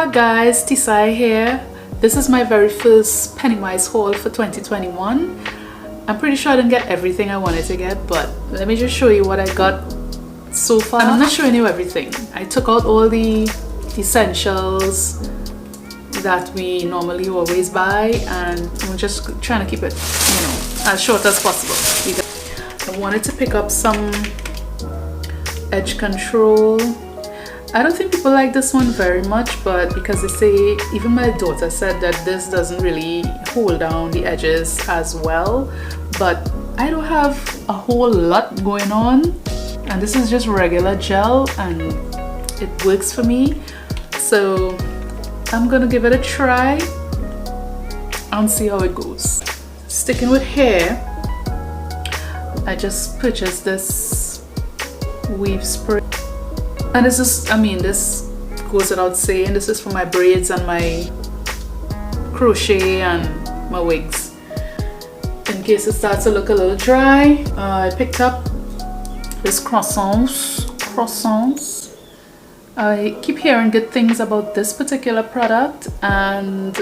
Hola guys, Tisai here. This is my very first Pennywise haul for 2021. I'm pretty sure I didn't get everything I wanted to get, but let me just show you what I got so far. And I'm not showing you everything. I took out all the essentials that we normally always buy, and I'm just trying to keep it, as short as possible. I wanted to pick up some edge control. I don't think people like this one very much, but because they say, even my daughter said that this doesn't really hold down the edges as well, but I don't have a whole lot going on, and this is just regular gel and it works for me, so I'm gonna give it a try and see how it goes. Sticking with hair, I just purchased this weave spray. And this is, this goes without saying, this is for my braids and my crochet and my wigs. In case it starts to look a little dry, I picked up this croissants. I keep hearing good things about this particular product, and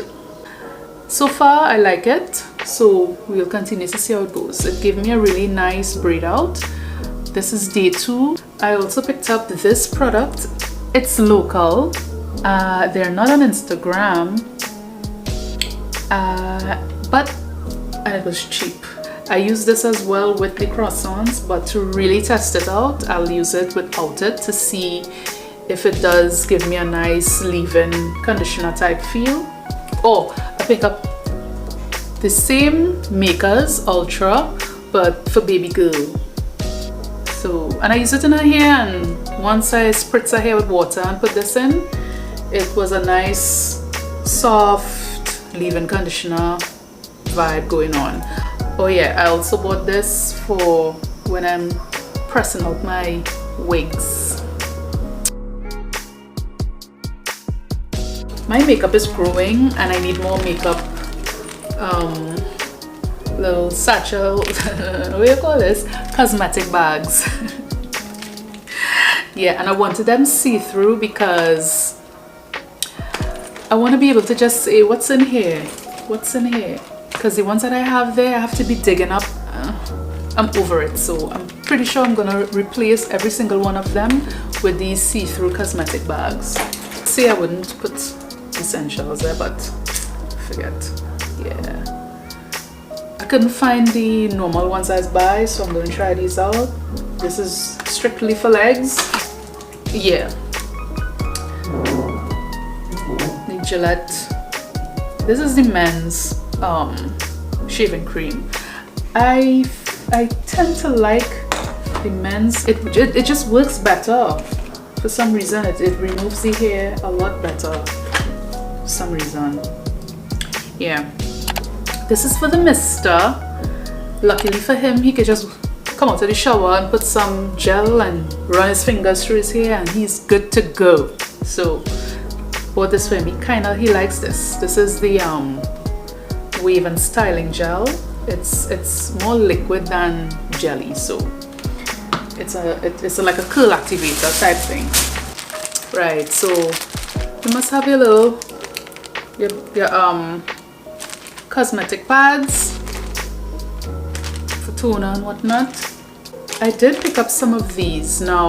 so far I like it. So we'll continue to see how it goes. It gave me a really nice braid out. This is day 2. I also picked up this product. It's local. They're not on Instagram, but it was cheap. I use this as well with the croissants, but to really test it out, I'll use it without it to see if it does give me a nice leave-in conditioner type feel. Oh, I picked up the same Makers Ultra, but for baby girl. So, and I use it in her hair, and once I spritz her hair with water and put this in, it was a nice soft leave-in conditioner vibe going on. Oh yeah, I also bought this for when I'm pressing out my wigs. My makeup is growing and I need more makeup. Little satchel, what do you call this? Cosmetic bags. Yeah, and I wanted them see-through because I want to be able to just say what's in here, because the ones that I have there, I have to be digging up. I'm over it, so I'm pretty sure I'm gonna replace every single one of them with these see-through cosmetic bags. See, I wouldn't put essentials there, but forget. Yeah, I couldn't find the normal ones I buy, so I'm going to try these out. This is strictly for legs. Yeah. The Gillette. This is the men's shaving cream. I tend to like the men's. It just works better. For some reason, it removes the hair a lot better. For some reason. Yeah. This is for the mister. Luckily for him, he could just come out of the shower and put some gel and run his fingers through his hair and he's good to go. So bought this for him. He likes this. This is the wave and styling gel. It's more liquid than jelly, so it's like a curl activator type thing. Right, so you must have your cosmetic pads for toner and whatnot. I did pick up some of these now.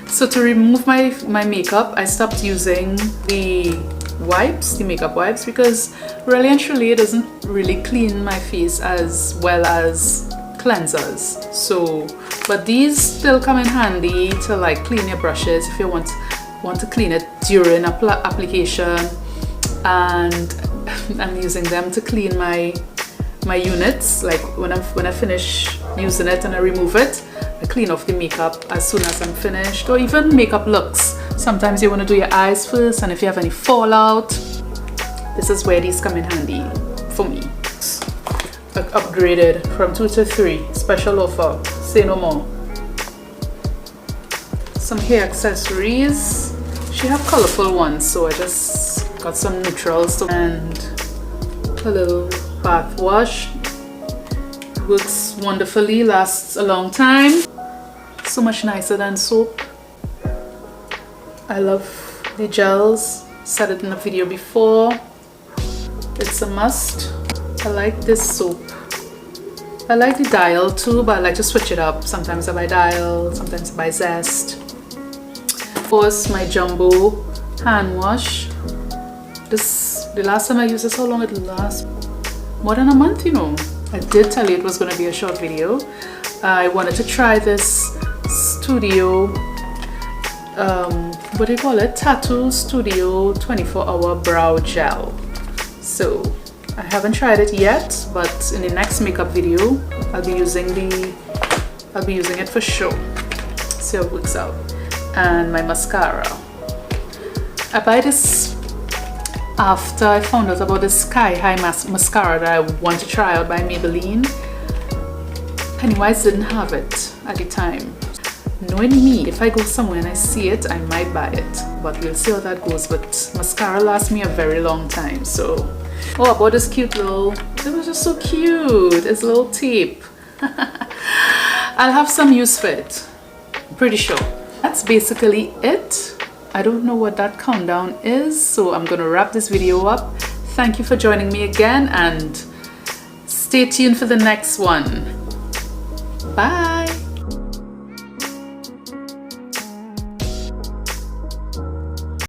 So to remove my makeup, I stopped using the makeup wipes, because really and truly it doesn't really clean my face as well as cleansers. So, but these still come in handy to like clean your brushes if you want to clean it during application. And I'm using them to clean my units. Like when I finish using it and I remove it, I clean off the makeup as soon as I'm finished. Or even makeup looks. Sometimes you want to do your eyes first, and if you have any fallout, this is where these come in handy for me. I upgraded from 2 to 3. Special offer. Say no more. Some hair accessories. She have colorful ones, so I just got some neutrals and a little bath wash. Works wonderfully, lasts a long time. So much nicer than soap. I love The gels, said it in a video before, it's a must. I like this soap. I like the Dial too, but I like to switch it up. Sometimes I buy Dial, sometimes I buy Zest. Of course, my Jumbo hand wash. The last time I used this, how long it lasts? More than a month, you know. I did tell you it was going to be a short video. I wanted to try this Studio, what do you call it? Tattoo Studio 24-hour brow gel. So I haven't tried it yet, but in the next makeup video, I'll be using it for sure. See how it works out. And my mascara. I buy this after I found out about the Sky High mascara that I want to try out by Maybelline. Pennywise didn't have it at the time. Knowing me, if I go somewhere and I see it, I might buy it. But we'll see how that goes. But mascara lasts me a very long time, so. Oh, I bought this cute little, it was just so cute. It's a little tape. I'll have some use for it. Pretty sure. That's basically it. I don't know what that countdown is, so I'm gonna wrap this video up. Thank you for joining me again and stay tuned for the next one. Bye.